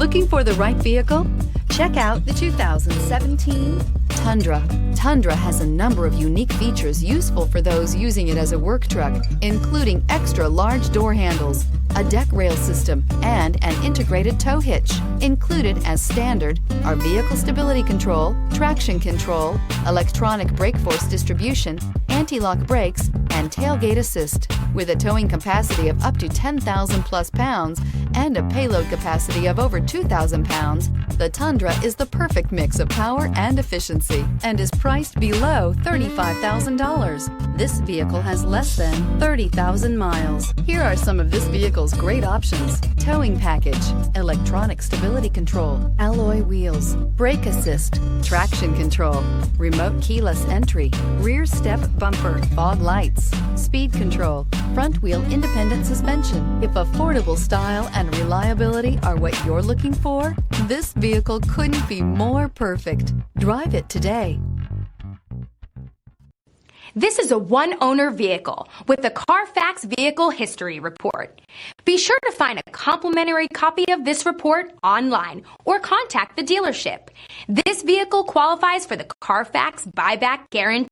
Looking for the right vehicle? Check out the 2017 Tundra. Tundra has a number of unique features useful for those using it as a work truck, including extra large door handles, a deck rail system, and an integrated tow hitch. Included as standard are vehicle stability control, traction control, electronic brake force distribution, anti-lock brakes, and tailgate assist. With a towing capacity of up to 10,000 plus pounds and a payload capacity of over 2,000 pounds, the Tundra is the perfect mix of power and efficiency and is priced below $35,000. This vehicle has less than 30,000 miles. Here are some of this vehicle's great options: towing package, electronic stability control, alloy wheels, brake assist, traction control, remote keyless entry, rear step bumper, fog lights, speed control, front wheel independent suspension. If affordable style and reliability are what you're looking for, this vehicle couldn't be more perfect. Drive it today. This is a one-owner vehicle with a Carfax Vehicle History Report. Be sure to find a complimentary copy of this report online or contact the dealership. This vehicle qualifies for the Carfax Buyback Guarantee.